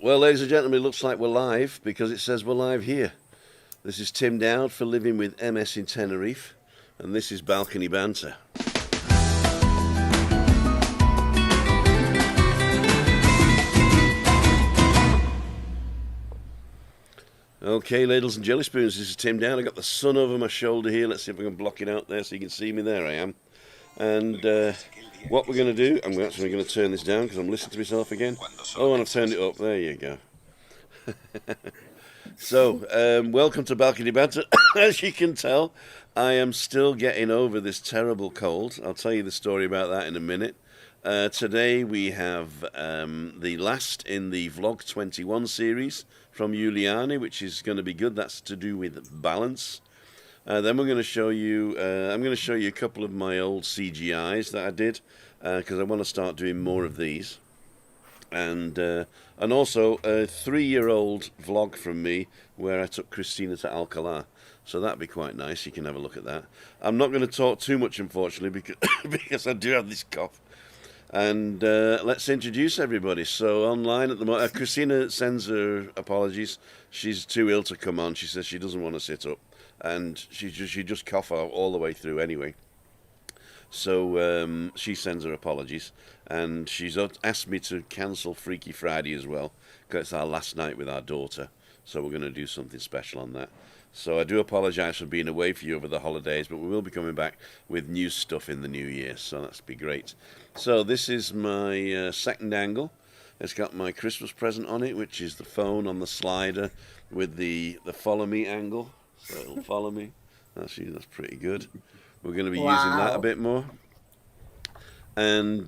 Well, ladies and gentlemen, it looks like we're live because it says we're live here. This is Tim Dowd for Living with MS in Tenerife, and this is Balcony Banter. Okay, ladles and jelly spoons, this is Tim Dowd. I got the sun over my shoulder here. Let's see if I can block it out there so you can see me. There I am. And what we're going to do, I'm actually going to turn this down because I'm listening to myself again. Oh, and I've turned it up. There you go. So, welcome to Balcony Banter. As you can tell, I am still getting over this terrible cold. I'll tell you the story about that in a minute. Today we have the last in the VLOG21 series from Giuliani, which is going to be good. That's to do with balance. Then we're going to show you, I'm going to show you a couple of my old CGIs that I did, because I want to start doing more of these. And also a 3-year-old vlog from me where I took Christina to Alcala. So that'd be quite nice. You can have a look at that. I'm not going to talk too much, unfortunately, because I do have this cough. And let's introduce everybody. So online at the moment, Christina sends her apologies. She's too ill to come on. She says she doesn't want to sit up, and she just cough out all the way through anyway. So she sends her apologies, and she's asked me to cancel Freaky Friday as well, because it's our last night with our daughter. So we're going to do something special on that. So I do apologise for being away for you over the holidays, but we will be coming back with new stuff in the new year, so that's be great. So this is my second angle. It's got my Christmas present on it, which is the phone on the slider with the follow me angle. So it'll follow me. That's pretty good. We're going to be using that a bit more. And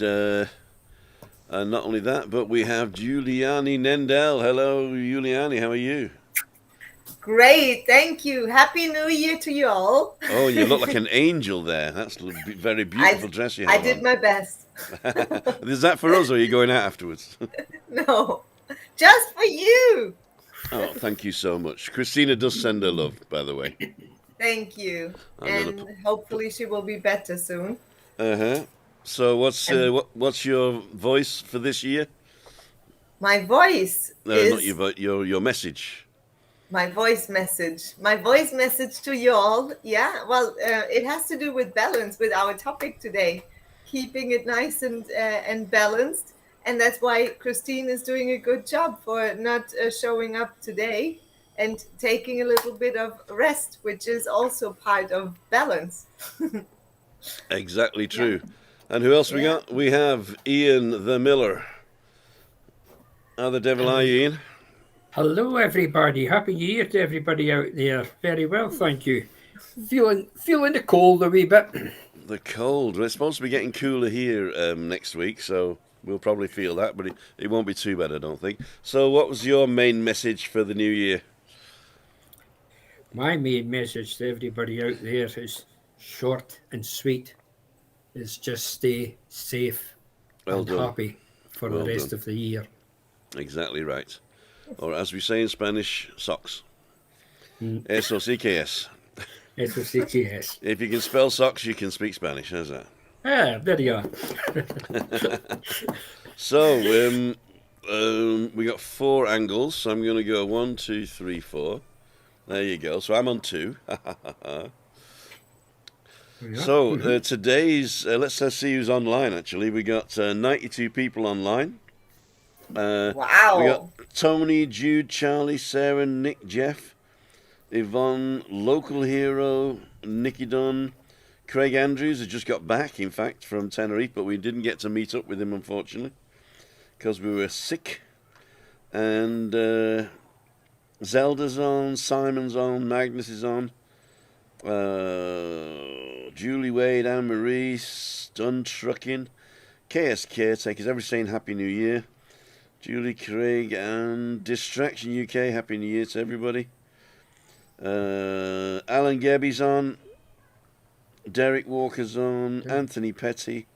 not only that, but we have Giuliani Nendel. Hello, Giuliani. How are you? Great, thank you. Happy New Year to you all. Oh, you look like an angel there. That's a very beautiful dress you have I did on. my best. Is that for us, or are you going out afterwards? No, just for you. Oh, thank you so much. Christina does send her love, by the way. Thank you. And hopefully she will be better soon. Uh-huh. So what's your voice for this year? My voice is... Not your message. My voice message. My voice message to you all. Yeah, well, it has to do with balance, with our topic today. Keeping it nice and balanced. And that's why Christine is doing a good job for not showing up today and taking a little bit of rest, which is also part of balance. Exactly true. Yeah. And who else we got? We have Ian the Miller. How the devil are you, Ian? Hello, everybody. Happy New Year to everybody out there. Very well, thank you. Feeling the cold a wee bit. The cold. Well, it's supposed to be getting cooler here next week, so we'll probably feel that, but it won't be too bad, I don't think. So what was your main message for the new year? My main message to everybody out there is short and sweet. Is just stay safe and happy for the rest of the year. Exactly right. Or as we say in Spanish, socks. Eso sí que es. Eso sí que es. If you can spell socks, you can speak Spanish. How's that? Ah, there you are. So, we got 4 angles. So I'm going to go 1, 2, 3, 4. There you go. So I'm on 2. Yeah. So today's, let's see who's online actually. We got 92 people online. Wow. We got Tony, Jude, Charlie, Sarah, Nick, Jeff, Yvonne, Local Hero, Nicky Dunn, Craig Andrews has just got back, in fact, from Tenerife, but we didn't get to meet up with him, unfortunately, because we were sick. And Zelda's on, Simon's on, Magnus is on, Julie Wade, Anne-Marie, Stun Trucking, KS Caretakers, everybody saying Happy New Year. Julie Craig and Distraction UK, Happy New Year to everybody. Alan Gebby's on. Derek Walker's on. Anthony Petty.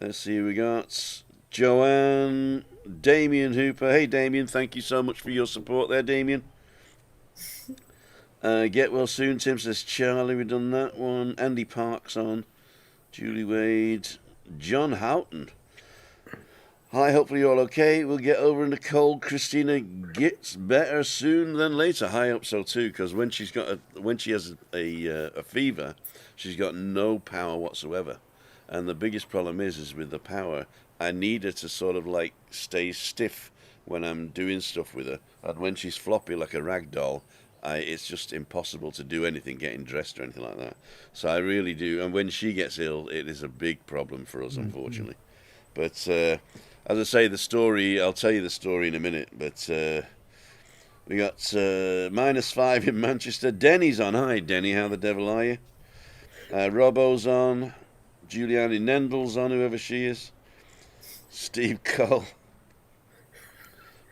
Let's see who we got. Joanne. Damien Hooper. Hey Damien, thank you so much for your support there, Damien. Get well soon, Tim says Charlie, we've done that one. Andy Parks on. Julie Wade. John Houghton. Hi, hopefully you're all okay. We'll get over in the cold. Christina gets better soon than later. I hope so too, because when she has a fever, she's got no power whatsoever. And the biggest problem is with the power, I need her to sort of like stay stiff when I'm doing stuff with her. And when she's floppy like a rag doll, it's just impossible to do anything, getting dressed or anything like that. So I really do. And when she gets ill, it is a big problem for us, unfortunately. But as I say, the story, I'll tell you the story in a minute. But we got -5 in Manchester. Denny's on. Hi, Denny. How the devil are you? Robbo's on. Giuliani Nendel's on, whoever she is. Steve Cole.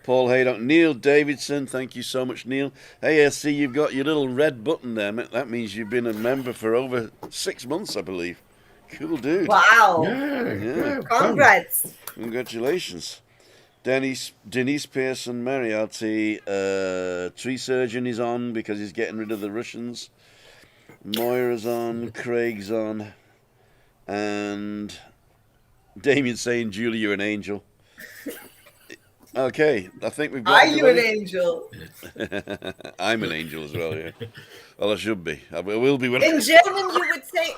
Paul Haydock. Neil Davidson. Thank you so much, Neil. Hey, I see you've got your little red button there. That means you've been a member for over 6 months, I believe. Cool dude. Wow. Yeah. Congrats. Congratulations. Denise Pearson Moriarty, Tree Surgeon is on because he's getting rid of the Russians. Moira's on, Craig's on, and Damien's saying, Julie, you're an angel. Okay, I think we've got Are you an angel? I'm an angel as well, yeah. Well, I should be. I will be when In German you would say,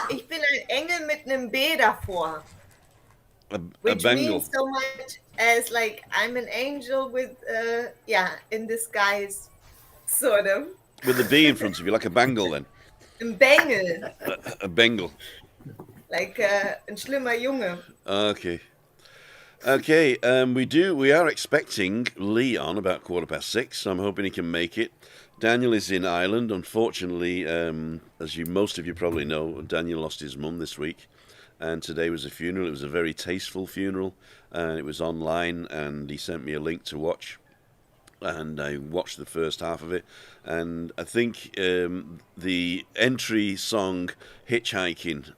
ich bin ein Engel mit einem B davor. Which means so much as like I'm an angel with in disguise, sort of. With a B in front of you, like a bangle then. Ein Bengel. A bengal. Like ein schlimmer Junge. Okay. Okay, we are expecting Lee on about 6:15, so I'm hoping he can make it. Daniel is in Ireland. Unfortunately, as most of you probably know, Daniel lost his mum this week. And today was a funeral. It was a very tasteful funeral, and it was online, and he sent me a link to watch, and I watched the first half of it, and I think the entry song "Hitchhiking"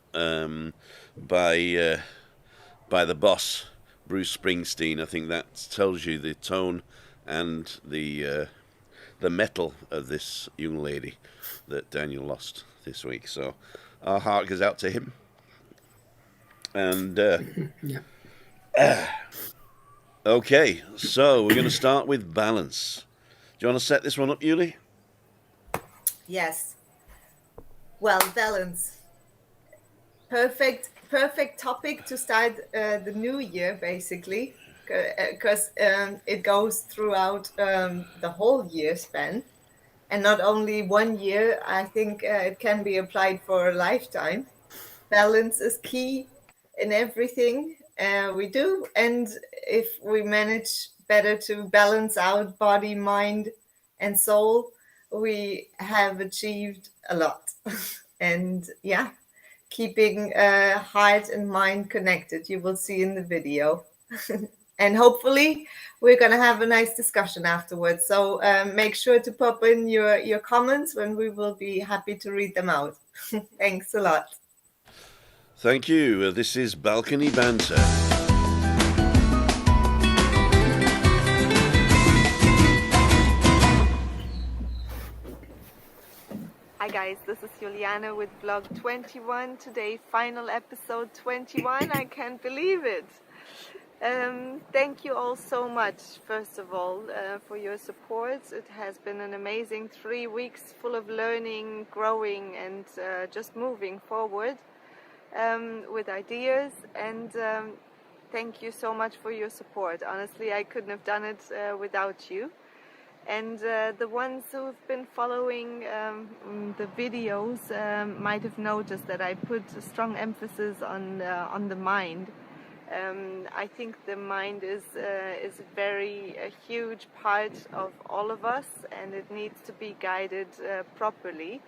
by the boss Bruce Springsteen, I think that tells you the tone and the metal of this young lady that Daniel lost this week. So our heart goes out to him. And okay, so we're going to start with balance. Do you want to set this one up, Yuli? Yes. Well, balance. Perfect topic to start the new year, basically, because it goes throughout the whole year span, and not only 1 year. I think it can be applied for a lifetime. Balance is key in everything we do, and if we manage better to balance out body, mind, and soul, we have achieved a lot. And yeah, keeping heart and mind connected, you will see in the video. And hopefully we're going to have a nice discussion afterwards, so make sure to pop in your comments, when we will be happy to read them out. Thanks a lot. Thank you. This is Balcony Banter. Hi guys, this is Juliana with VLOG21. Today, final episode 21. I can't believe it. Thank you all so much, first of all, for your support. It has been an amazing 3 weeks full of learning, growing, and just moving forward with ideas. And thank you so much for your support. Honestly, I couldn't have done it without you. And the ones who've been following the videos might have noticed that I put a strong emphasis on the mind. I think the mind is a huge part of all of us, and it needs to be guided properly,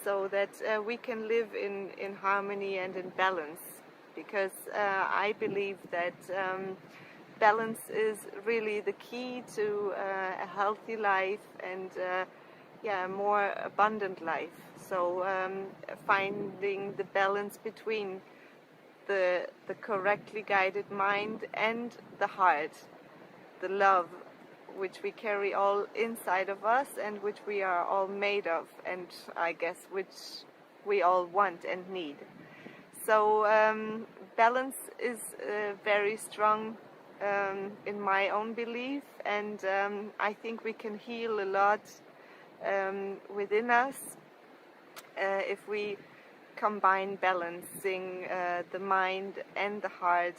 so that we can live in harmony and in balance. Because I believe that balance is really the key to a healthy life and a more abundant life. So finding the balance between the correctly guided mind and the heart, the love which we carry all inside of us and which we are all made of, and I guess which we all want and need. So balance is very strong in my own belief, and I think we can heal a lot within us if we combine balancing the mind and the heart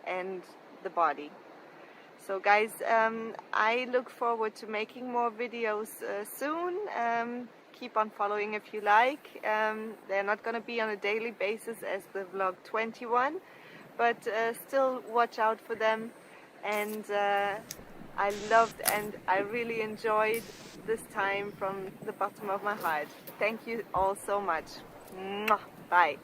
and the body. So guys, I look forward to making more videos soon. Keep on following if you like. They're not going to be on a daily basis as the VLOG21, but still watch out for them. And I loved and I really enjoyed this time from the bottom of my heart. Thank you all so much. Mwah. Bye.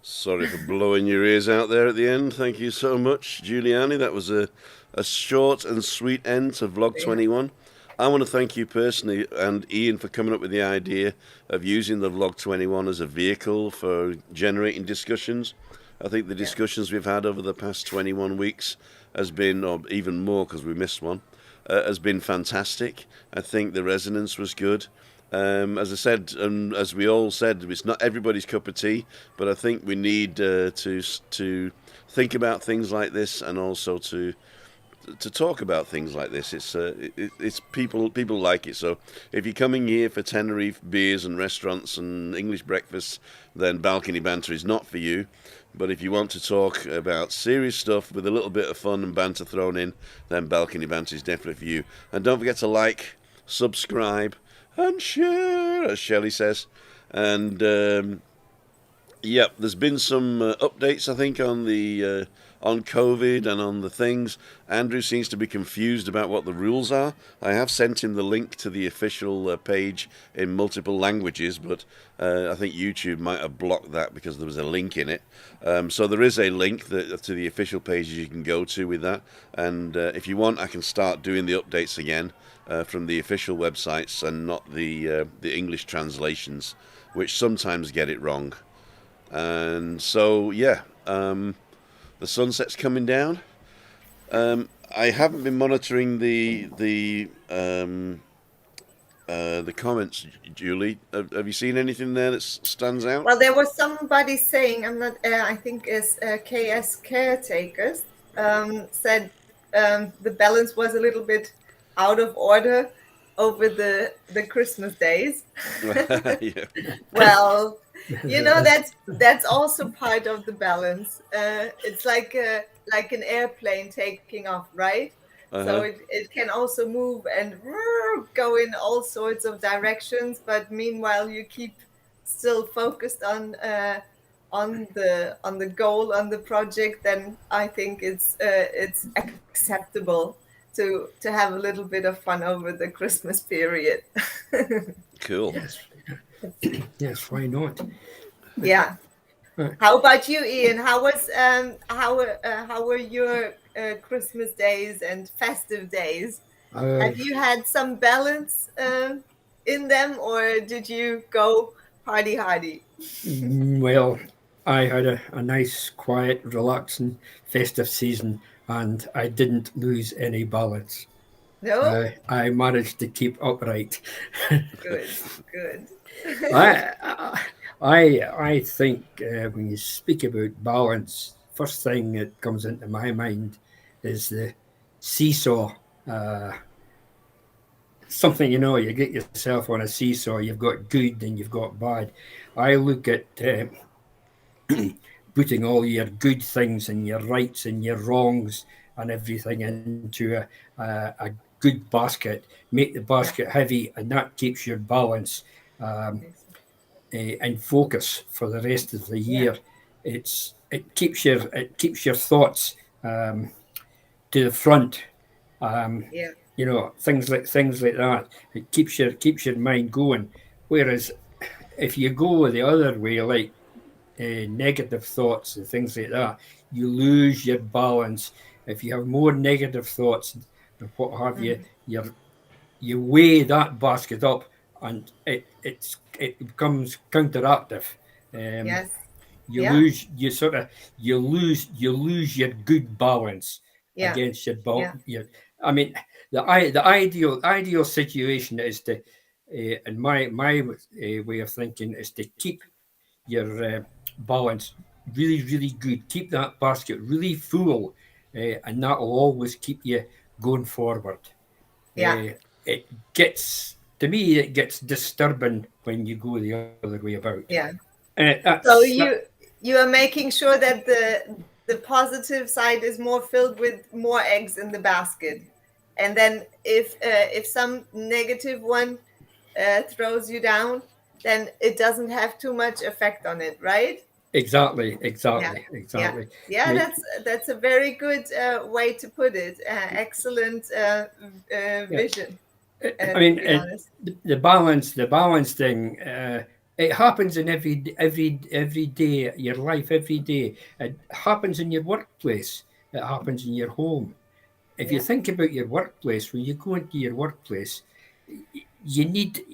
Sorry for blowing your ears out there at the end. Thank you so much, Giuliani. That was a short and sweet end to VLOG21. I want to thank you personally and Ian for coming up with the idea of using the VLOG21 as a vehicle for generating discussions. I think the discussions we've had over the past 21 weeks has been, or even more because we missed one, has been fantastic. I think the resonance was good. As I said, and as we all said, it's not everybody's cup of tea, but I think we need to think about things like this and also to talk about things like this. It's people like it. So if you're coming here for Tenerife beers and restaurants and English breakfasts, then Balcony Banter is not for you. But if you want to talk about serious stuff with a little bit of fun and banter thrown in, then Balcony Banter is definitely for you. And don't forget to like, subscribe, and share, as Shelley says. And yep, there's been some updates, I think, on the on COVID and on the things. Andrew seems to be confused about what the rules are. I have sent him the link to the official page in multiple languages, but I think YouTube might have blocked that because there was a link in it. So there is a link to the official pages you can go to with that. And if you want, I can start doing the updates again from the official websites and not the English translations, which sometimes get it wrong. And so, yeah, the sunset's coming down. I haven't been monitoring the comments, Julie. Have you seen anything there that stands out? Well, there was somebody saying, I'm not, I think it's KS Caretakers, said the balance was a little bit out of order over the Christmas days. Yeah. Well, you know, that's also part of the balance. It's like an airplane taking off, right? So it can also move and go in all sorts of directions, but meanwhile you keep still focused on the goal, on the project. Then I think it's acceptable to have a little bit of fun over the Christmas period. Cool. Yes, why not? Yeah. How about you, Ian? How were your Christmas days and festive days? Have you had some balance in them, or did you go party hardy? Well, I had a nice, quiet, relaxing, festive season, and I didn't lose any balance. No? I managed to keep upright. Good. I think when you speak about balance, first thing that comes into my mind is the seesaw. Something, you get yourself on a seesaw, you've got good and you've got bad. I look at putting all your good things and your rights and your wrongs and everything into a good basket, make the basket heavy, and that keeps your balance. and focus for the rest of the Yeah. year. It keeps your thoughts to the front. Yeah. You know, things like that. It keeps your mind going. Whereas if you go the other way, like negative thoughts and things like that, you lose your balance. If you have more negative thoughts and what have you, Mhm. you weigh that basket up, and it becomes counteractive. Um, Yes. you Yeah. lose you lose your good balance Yeah. against Yeah. your. I mean, the ideal situation is to, in my way of thinking, is to keep your balance really good. Keep that basket really full, and that will always keep you going forward. Yeah. It gets to me, it gets disturbing when you go the other way about. Yeah. That's So that. you are making sure that the positive side is more filled with more eggs in the basket, and then if some negative one throws you down, then it doesn't have too much effect on it, right? Exactly, Yeah. exactly, Yeah. exactly. Yeah. Make That's a very good way to put it. Excellent yeah. vision, I mean, to be honest. the balance thing. It happens in every day of your life. Every day it happens in your workplace. It happens in your home. If you Yeah. think about your workplace, when you go into your workplace, you need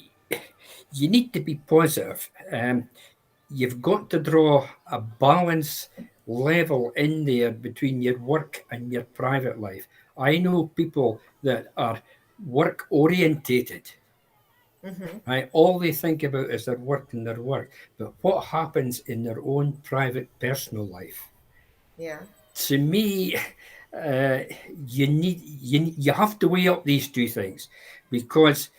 you need to be positive. You've got to draw a balance level in there between your work and your private life. I know people that are work orientated, Hmm. right? All they think about is their work and their work, but what happens in their own private personal life? Yeah. To me, uh, you have to weigh up these two things, because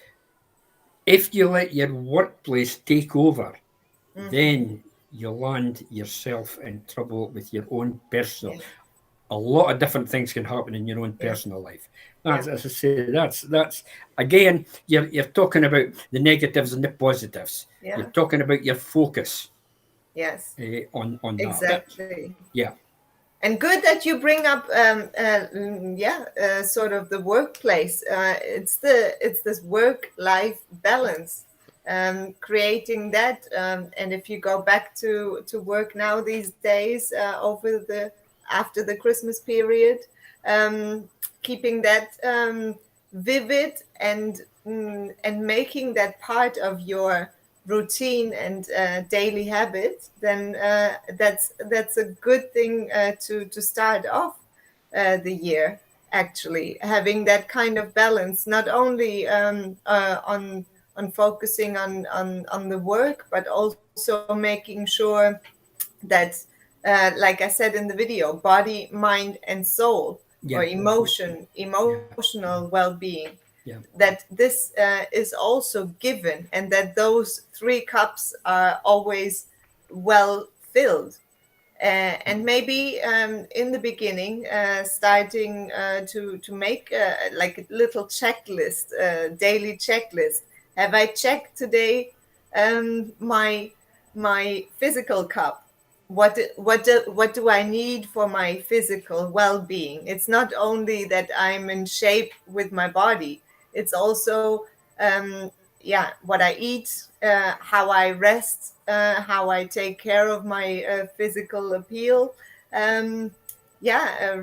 if you let your workplace take over, Hmm. then you land yourself in trouble with your own personal. Yeah. A lot of different things can happen in your own Yeah. personal life. Yeah. As I say, that's again, you're talking about the negatives and the positives. You're Yeah. talking about your focus Yes. on that. Exactly. Yeah, And good that you bring up yeah, sort of the workplace. It's this work life balance, creating that, and if you go back to work now these days, over the after the Christmas period, um, keeping that vivid and making that part of your routine and daily habit, then that's a good thing to start off the year. Actually, having that kind of balance, not only on focusing on the work, but also making sure that, like I said in the video, body, mind, and soul, or yeah, yeah, emotional well-being, yeah, that this is also given, and that those three cups are always well filled. And maybe in the beginning, starting to make like a little checklist, daily checklist. Have I checked today my physical cup? What do I need for my physical well-being? It's not only that I'm in shape with my body. It's also um, yeah, what I eat, how I rest, how I take care of my physical appeal. Um, yeah,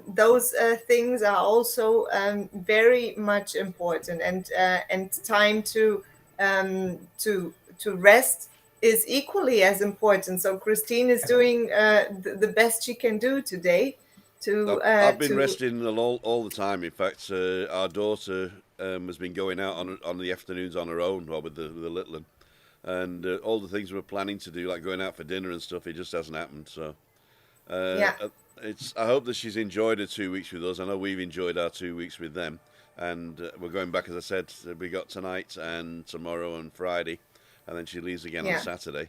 those things are also very much important, and time to rest is equally as important. So Christine is doing the best she can do today I've been to resting all the time. In fact, our daughter has been going out on the afternoons on her own, or with the little one, and all the things we were planning to do, like going out for dinner and stuff, it just hasn't happened. So yeah, it's. I hope that she's enjoyed her 2 weeks with us. I know we've enjoyed our 2 weeks with them, and we're going back. As I said, we got tonight and tomorrow and Friday, and then she leaves again on yeah, Saturday.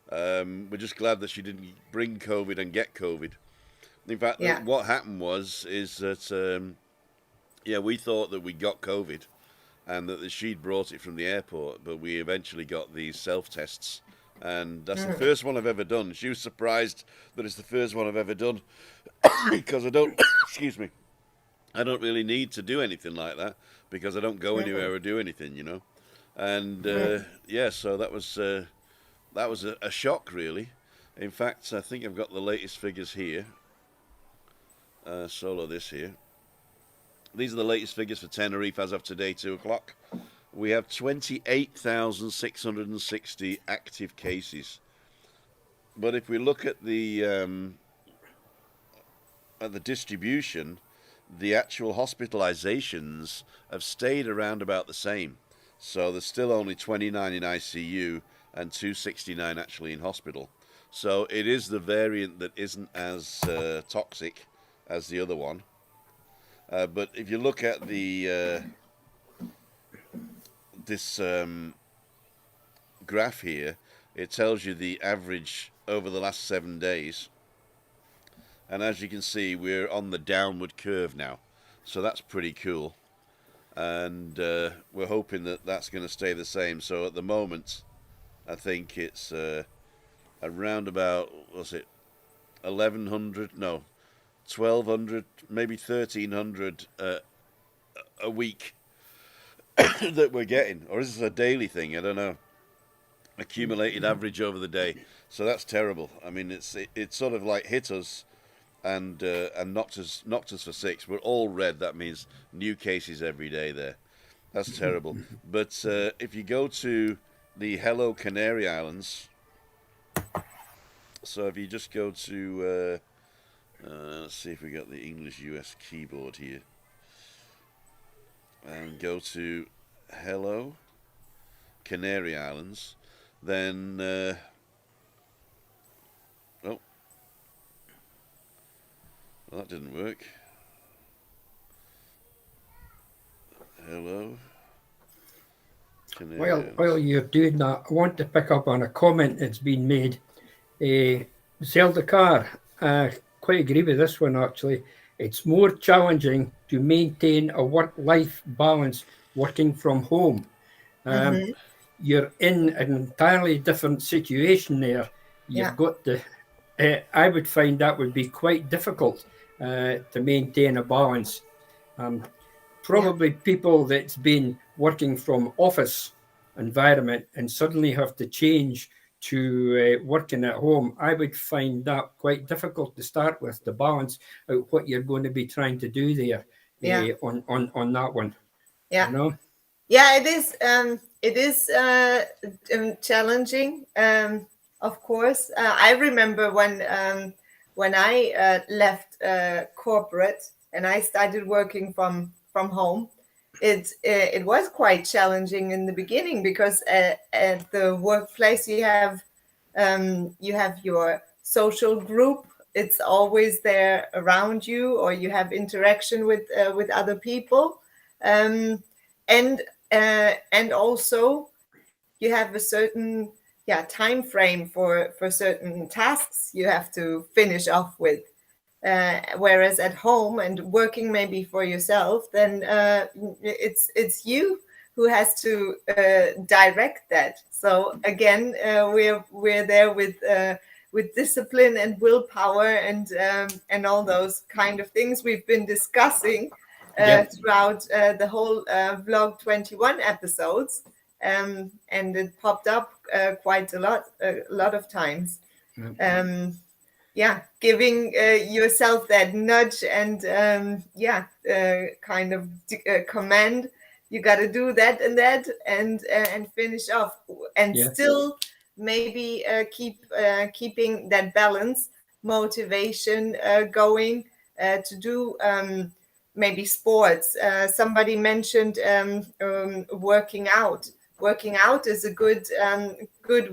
We're just glad that she didn't bring COVID and get COVID. In fact, yeah, what happened is that yeah, we thought that we got COVID, and that she'd brought it from the airport, but we eventually got these self-tests, and that's the first one I've ever done. She was surprised that it's the first one I've ever done because I don't, excuse me, I don't really need to do anything like that because I don't go anywhere or do anything, you know. And yeah, so that was a shock, really. In fact, I think I've got the latest figures here. Solo this here. These are the latest figures for Tenerife as of today, 2 o'clock. We have 28,660 active cases. But if we look at the distribution, the actual hospitalizations have stayed around about the same. So there's still only 29 in ICU and 269 actually in hospital. So it is the variant that isn't as toxic as the other one. But if you look at the this graph here, it tells you the average over the last 7 days. And as you can see, we're on the downward curve now. So that's pretty cool. And we're hoping that that's going to stay the same. So at the moment, I think it's around about, what's it, 1,100, no, 1,200, maybe 1,300 a week that we're getting. Or is this a daily thing? I don't know. Accumulated average over the day. So that's terrible. I mean, it sort of like hit us and knocked us for 6. We're all red. That means new cases every day there. That's terrible. But if you go to the Hello Canary Islands, so if you just go to let's see if we got the English US keyboard here, and go to Hello Canary Islands, then oh, well, that didn't work. Hello Canary Islands. While you're doing that, I want to pick up on a comment that's been made. Zelda Carr, quite agree with this one actually. It's more challenging to maintain a work-life balance working from home. You're in an entirely different situation there. You've got the, I would find that would be quite difficult to maintain a balance. Probably people that's been working from office environment and suddenly have to change to working at home, I would find that quite difficult to start with, to balance out what you're going to be trying to do there on that one. Yeah. You know? Yeah, it is challenging, of course. I remember when I left corporate and I started working from home. It was quite challenging in the beginning because at the workplace you have your social group. It's always there around you, or you have interaction with other people, and also you have a certain time frame for certain tasks you have to finish off with. Whereas at home and working maybe for yourself, then it's you who has to direct that. So again, we're there with discipline and willpower and all those kind of things we've been discussing throughout the whole VLOG21 episodes, and it popped up quite a lot of times. Giving yourself that nudge and kind of command. You got to do that and finish off, and still maybe keeping that balance, motivation going to do maybe sports. Somebody mentioned working out. Working out is a good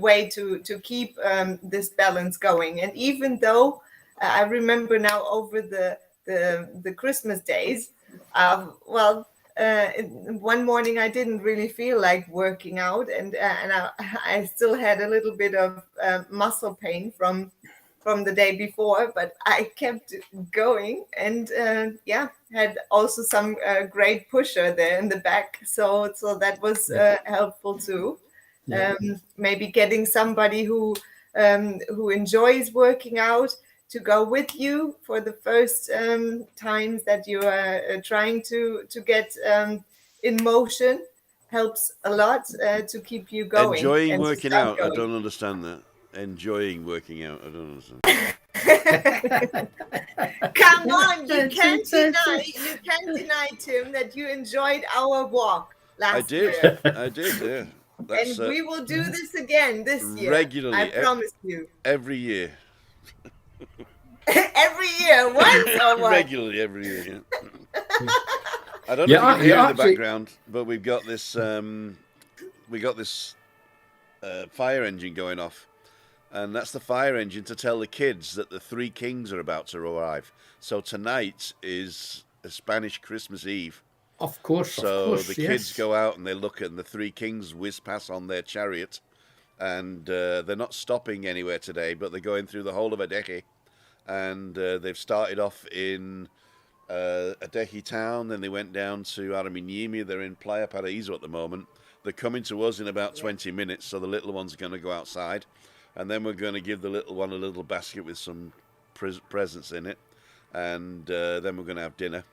way to keep this balance going. And even though I remember now over the Christmas days, one morning I didn't really feel like working out, and I still had a little bit of muscle pain from from the day before, but I kept going, and had also some great pusher there in the back, so that was helpful too. Yeah. Maybe getting somebody who enjoys working out to go with you for the first times that you are trying to get in motion helps a lot to keep you going Enjoying and to working start out? I going. don't understand that. Enjoying working out? I don't understand. Come on, you can't deny, Tim, that you enjoyed our walk last year. I did, yeah. That's And we will do this again this year. regularly, I promise you. every year. Every year, once or what? Regularly, every year, yeah. I don't know if you can hear in the background, but we've got this fire engine going off. And that's the fire engine to tell the kids that the three kings are about to arrive. So tonight is a Spanish Christmas Eve. Of course, so the kids go out and they look and the three kings whiz past on their chariot. And they're not stopping anywhere today, but they're going through the whole of Adeje. And they've started off in Adeje town, then they went down to Aramiñimi. They're in Playa Paraíso at the moment. They're coming to us in about 20 minutes, so the little one's going to go outside. And then we're going to give the little one a little basket with some presents in it. And then we're going to have dinner.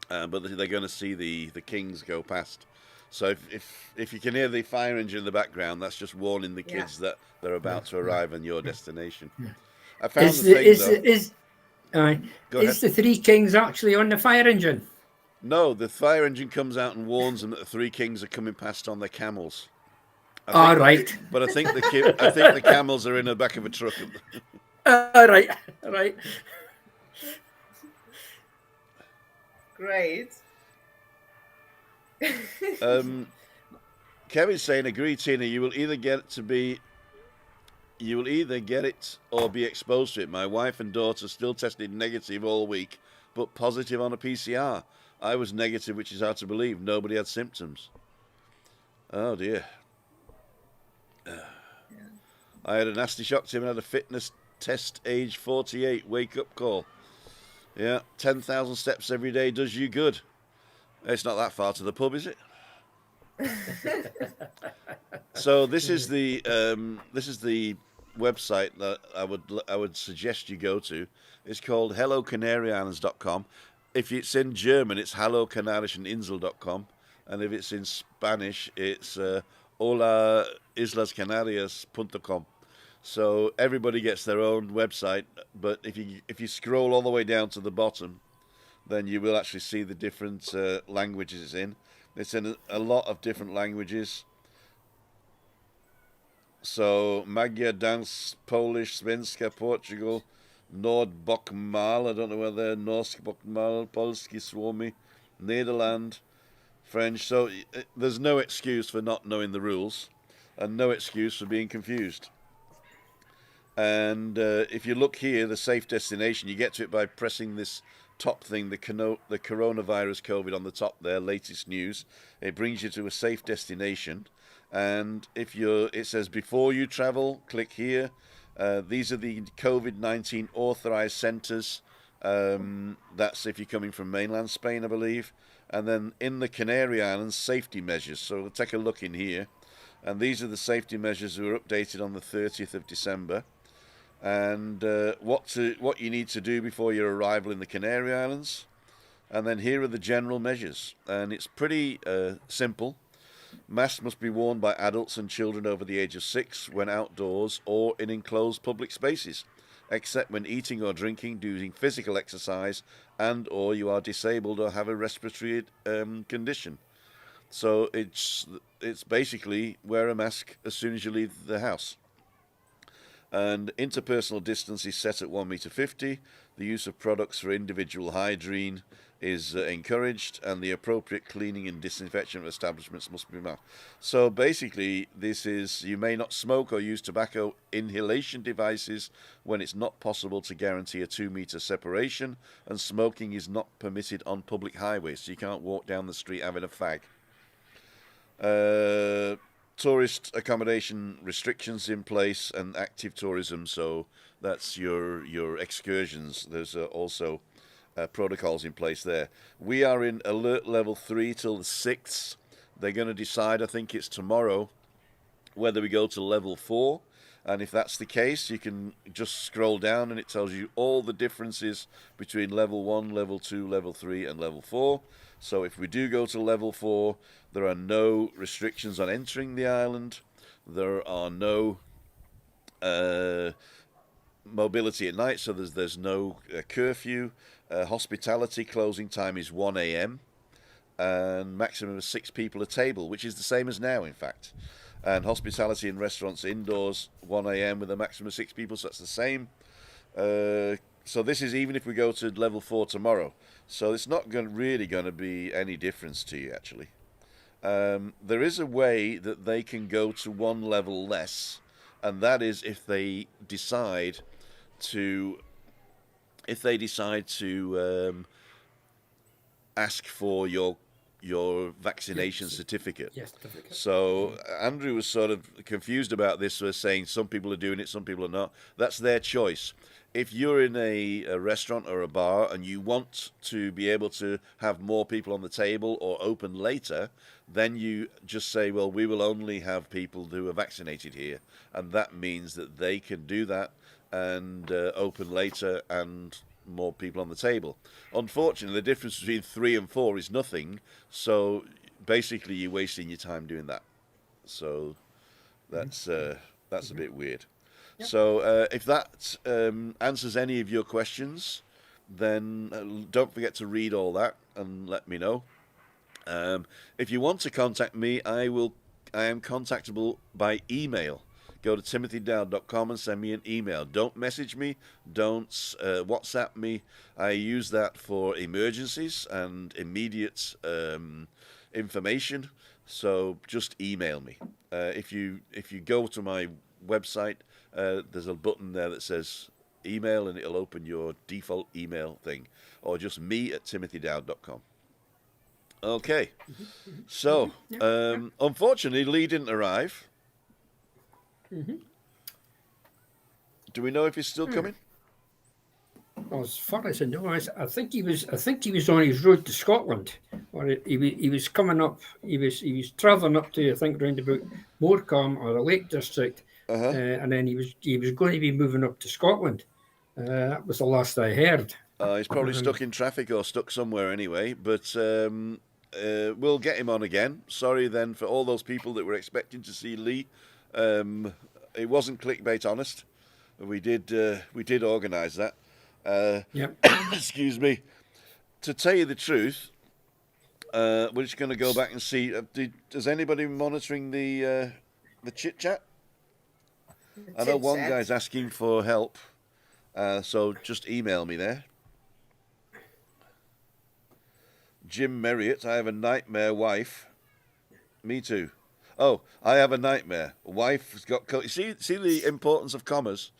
But they're going to see the kings go past. So if you can hear the fire engine in the background, that's just warning the kids that they're about to arrive on your destination. I found Is the three kings actually on the fire engine? No, the fire engine comes out and warns them that the three kings are coming past on their camels. Right. But I think the camels are in the back of a truck. Right. Great. Kevin's saying, agree, Tina, you will either get it or be exposed to it. My wife and daughter still tested negative all week, but positive on a PCR. I was negative, which is hard to believe. Nobody had symptoms. Oh, dear. I had a nasty shock to him and had a fitness test age 48. Wake up call. Yeah, 10,000 steps every day does you good. It's not that far to the pub, is it? So this is the website that I would suggest you go to. It's called hellocanarianislands.com. If it's in German, it's hallocanarische.com, and if it's in Spanish, it's holaislascanarias.com. So everybody gets their own website, but if you scroll all the way down to the bottom, then you will actually see the different languages it's in. It's in a lot of different languages. So Magyar, Dansk, Polish, Svenska, Portugal, Nordbokmal, I don't know whether Norskbokmal, Polski, Suomi, Nederland, French. So there's no excuse for not knowing the rules and no excuse for being confused. And if you look here, the safe destination, you get to it by pressing this top thing, the coronavirus COVID on the top there, latest news. It brings you to a safe destination. And it says before you travel, click here. These are the COVID-19 authorized centers. That's if you're coming from mainland Spain, I believe. And then in the Canary Islands, safety measures. So we'll take a look in here. And these are the safety measures that were updated on the 30th of December. And what you need to do before your arrival in the Canary Islands. And then here are the general measures. And it's pretty simple. Masks must be worn by adults and children over the age of 6 when outdoors or in enclosed public spaces, except when eating or drinking, doing physical exercise, and or you are disabled or have a respiratory condition. So it's basically wear a mask as soon as you leave the house. And interpersonal distance is set at 1.50 meters. The use of products for individual hygiene is encouraged, and the appropriate cleaning and disinfection of establishments must be marked. So basically, this is, you may not smoke or use tobacco inhalation devices when it's not possible to guarantee a 2-meter separation, and smoking is not permitted on public highways, so you can't walk down the street having a fag. tourist accommodation restrictions in place and active tourism. So that's your excursions. There's also protocols in place there. We are in alert level 3 till the 6th. They're going to decide, I think it's tomorrow, whether we go to level 4. And if that's the case, you can just scroll down and it tells you all the differences between level 1, level 2, level 3, and level 4. So if we do go to level 4, there are no restrictions on entering the island. There are no mobility at night, so there's no curfew. Hospitality closing time is 1 a.m. and maximum of 6 people a table, which is the same as now, in fact. And hospitality in restaurants indoors, 1 a.m. with a maximum of 6 people, so that's the same. So this is even if we go to level 4 tomorrow. So it's not really going to be any difference to you, actually. There is a way that they can go to one level less, and that is if they decide to ask for your vaccination certificate. Yes, certificate. So Andrew was sort of confused about this, was saying some people are doing it, some people are not. That's their choice. If you're in a restaurant or a bar and you want to be able to have more people on the table or open later, then you just say, well, we will only have people who are vaccinated here. And that means that they can do that and open later and more people on the table. Unfortunately, the difference between 3 and 4 is nothing. So basically, you're wasting your time doing that. So that's a bit weird. Yep. So if that answers any of your questions, then don't forget to read all that and let me know. If you want to contact me, I am contactable by email. Go to timothydowd.com and send me an email. Don't message me. Don't WhatsApp me. I use that for emergencies and immediate information. So just email me. If you go to my website, there's a button there that says email, and it'll open your default email thing, or just me@timothydowd.com. Okay. So unfortunately, Lee didn't arrive. Do we know if he's still coming? Well, as far as I know, I think he was on his road to Scotland, or he was coming up. He was travelling up to, I think, round about Morecambe or the Lake District, and then he was going to be moving up to Scotland. That was the last I heard. He's probably stuck in traffic or stuck somewhere anyway. But we'll get him on again. Sorry then for all those people that were expecting to see Lee. It wasn't clickbait honest. We did organise that. Yep. Excuse me. To tell you the truth, we're just going to go back and see. Is anybody monitoring the chit chat? I know one guy's asking for help, so just email me there. Jim Merriott, I have a nightmare wife. Me too. Oh, I have a nightmare. Wife has got COVID. See the importance of commas?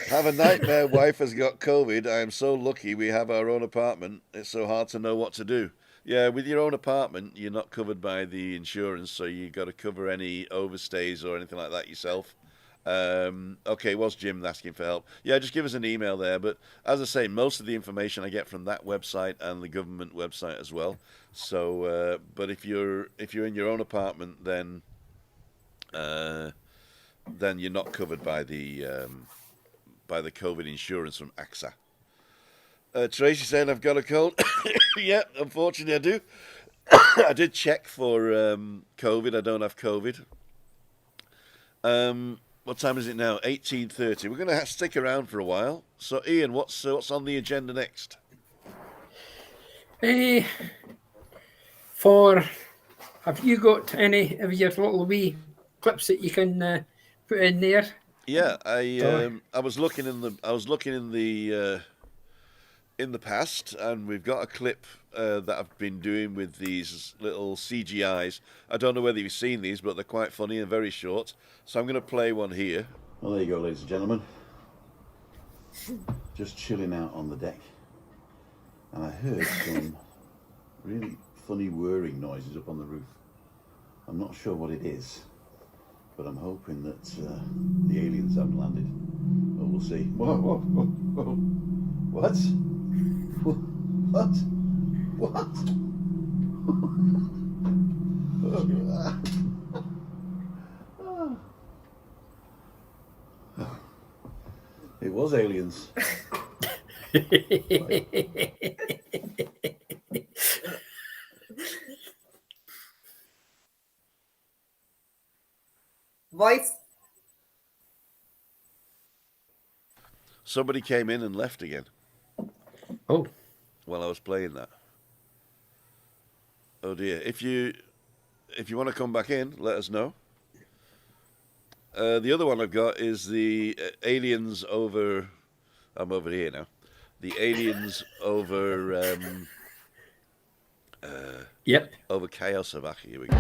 Have a nightmare. Wife has got COVID. I am so lucky we have our own apartment. It's so hard to know what to do. Yeah, with your own apartment, you're not covered by the insurance, so you got to cover any overstays or anything like that yourself. Okay, was Jim asking for help? Yeah, just give us an email there. But as I say, most of the information I get from that website and the government website as well. So, but if you're in your own apartment, then you're not covered by the COVID insurance from AXA. Tracy saying I've got a cold. Yeah, unfortunately I do. I did check for COVID. I don't have COVID. What time is it now? 18:30. We're going to have to stick around for a while. So, Ian, what's on the agenda next? Have you got any of your little wee clips that you can put in there? Yeah, I was looking in the past, and we've got a clip that I've been doing with these little CGIs. I don't know whether you've seen these, but they're quite funny and very short. So I'm going to play one here. Well, there you go, ladies and gentlemen. Just chilling out on the deck. And I heard some really funny whirring noises up on the roof. I'm not sure what it is, but I'm hoping that the aliens haven't landed. But we'll see. Whoa, whoa, whoa, whoa. What? What? What? It was aliens. Voice. Somebody came in and left again Oh, while I was playing that. Oh dear. If you want to come back in, let us know. The other one I've got is the aliens over... I'm over here now. The aliens over... yep. over Chaos of Aki. Here we go.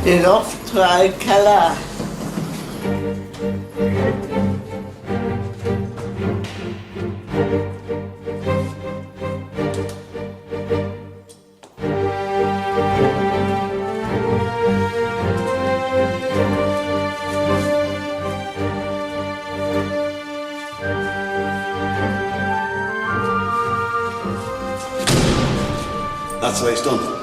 We're off to Alcala. That's how it's done.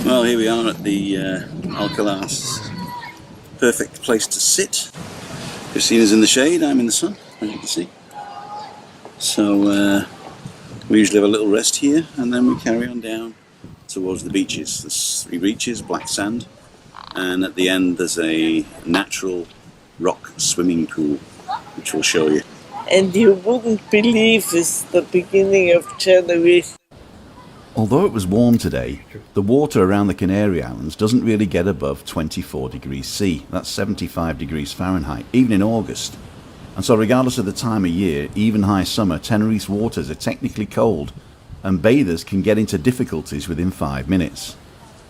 Well, here we are at the Alcala. Perfect place to sit. Christina's in the shade, I'm in the sun, as you can see. So we usually have a little rest here, and then we carry on down towards the beaches. There's 3 beaches, black sand, and at the end there's a natural rock swimming pool, which we'll show you. And you wouldn't believe it's the beginning of Tenerife. Although it was warm today, the water around the Canary Islands doesn't really get above 24 degrees C. That's 75 degrees Fahrenheit, even in August. And so regardless of the time of year, even high summer, Tenerife's waters are technically cold, and bathers can get into difficulties within 5 minutes.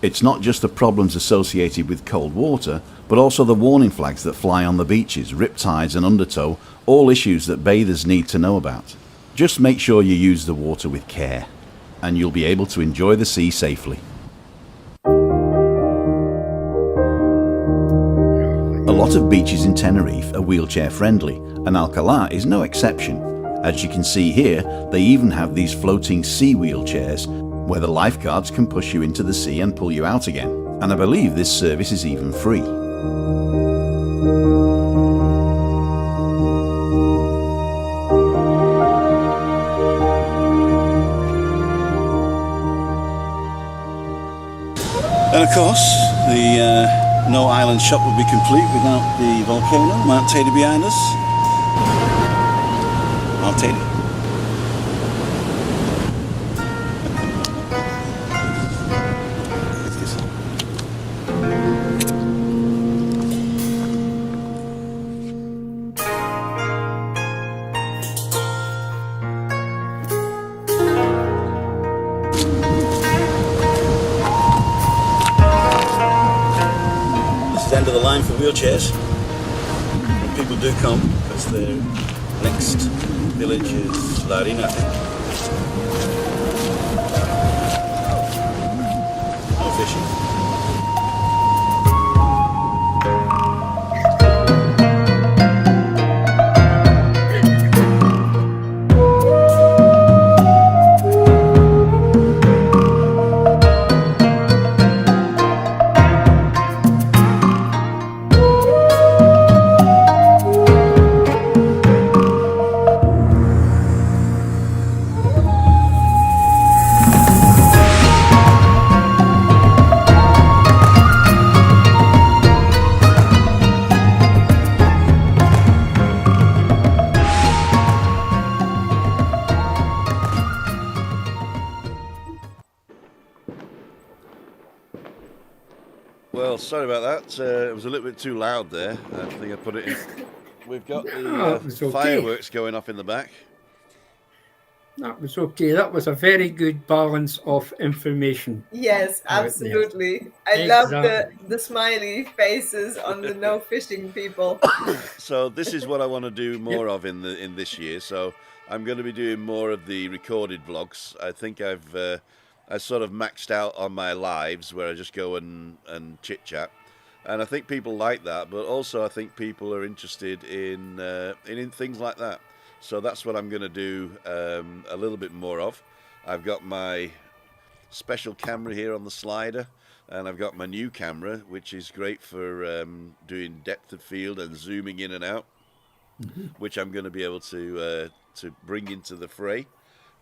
It's not just the problems associated with cold water, but also the warning flags that fly on the beaches, riptides and undertow, all issues that bathers need to know about. Just make sure you use the water with care, and you'll be able to enjoy the sea safely. A lot of beaches in Tenerife are wheelchair friendly, and Alcala is no exception. As you can see here, they even have these floating sea wheelchairs where the lifeguards can push you into the sea and pull you out again. And I believe this service is even free. And of course, the no island shop would be complete without the volcano, Mount Teide behind us. Mount Teide. end of the line for wheelchairs. And people do come because the next village is Larin, I think. No fishing. Well, sorry about that. It was a little bit too loud there. I think I put it in. We've got Oh, it the was okay. fireworks going off in the back. That was okay. That was a very good balance of information. Yes, Right there. absolutely. I love Exactly. the smiley faces on the no fishing people. So this is what I want to do more of in this year. So I'm going to be doing more of the recorded vlogs. I think I sort of maxed out on my lives where I just go and chit chat, and I think people like that. But also I think people are interested in things like that. So that's what I'm going to do a little bit more of. I've got my special camera here on the slider, and I've got my new camera, which is great for doing depth of field and zooming in and out, which I'm going to be able to bring into the fray.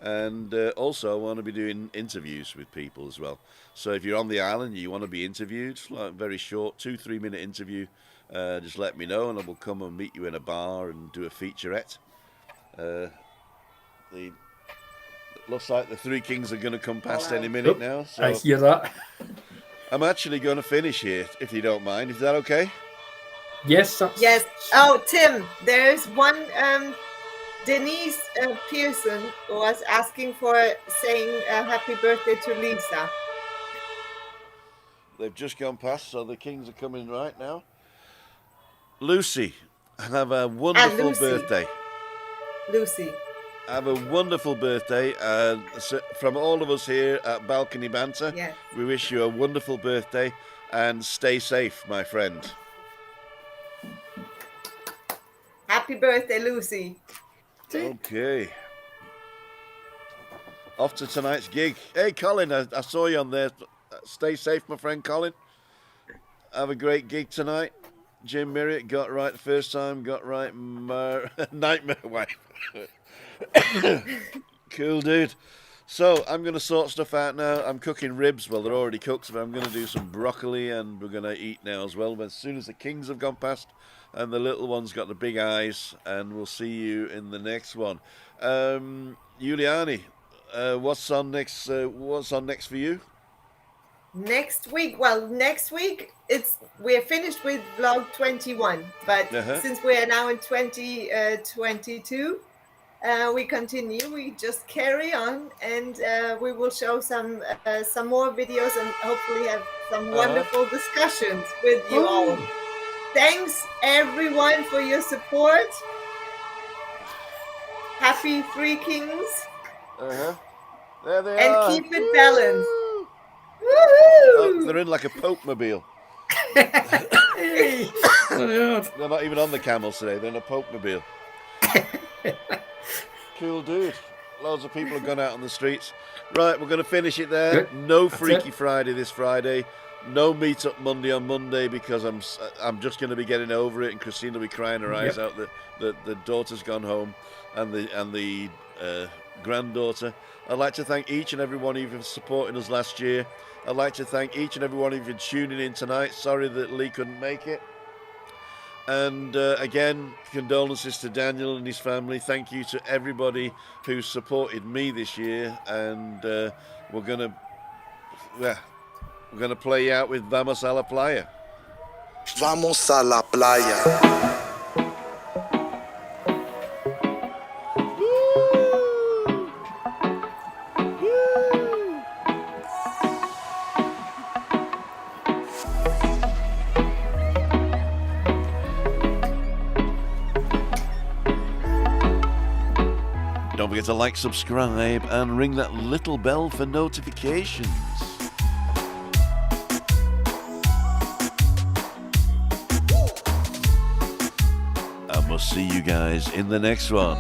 And also I want to be doing interviews with people as well. So if you're on the island and you want to be interviewed, like very short 2-3 minute interview, just let me know and I will come and meet you in a bar and do a featurette. It looks like the Three Kings are going to come past any minute now. So I hear that. I'm actually going to finish here, if you don't mind. Is that okay? Yes, that's... Yes. Oh, Tim, there's one. Denise Pearson was asking for saying happy birthday to Lisa. They've just gone past, so the Kings are coming right now. Lucy, have a wonderful Lucy. birthday. Lucy. Have a wonderful birthday. From all of us here at Balcony Banter, Yes. we wish you a wonderful birthday and stay safe, my friend. Happy birthday, Lucy. Okay. Off to tonight's gig. Hey, Colin, I saw you on there. Stay safe, my friend Colin. Have a great gig tonight. Jim Merritt got right the first time, got right Nightmare Wife. Cool, dude. So I'm going to sort stuff out now. I'm cooking ribs. Well, they're already cooked, but I'm going to do some broccoli and we're going to eat now as well. But as soon as the Kings have gone past and the little one's got the big eyes, and we'll see you in the next one. Giuliani, what's on next? What's on next for you? Next week, we're finished with VLOG21, but since we are now in 2022, we continue. We just carry on, and we will show some more videos and hopefully have some wonderful discussions with you all. Thanks everyone for your support. Happy Three Kings. There they and are. Keep it balanced. Oh, they're in like a Pope-mobile. They're not even on the camels today. They're in a Pope-mobile. Cool, dude. Loads of people have gone out on the streets. Right, we're going to finish it there. No Freaky Friday this Friday. No meet up Monday on Monday because I'm just going to be getting over it, and Christine will be crying her eyes out that the daughter's gone home and the granddaughter. I'd like to thank each and every one of you for supporting us last year. I'd like to thank each and every one of you for tuning in tonight. Sorry that Lee couldn't make it. And again, condolences to Daniel and his family. Thank you to everybody who supported me this year. And we're gonna play out with Vamos a la Playa. Vamos a la playa. Don't forget to like, subscribe, and ring that little bell for notifications. And we'll see you guys in the next one.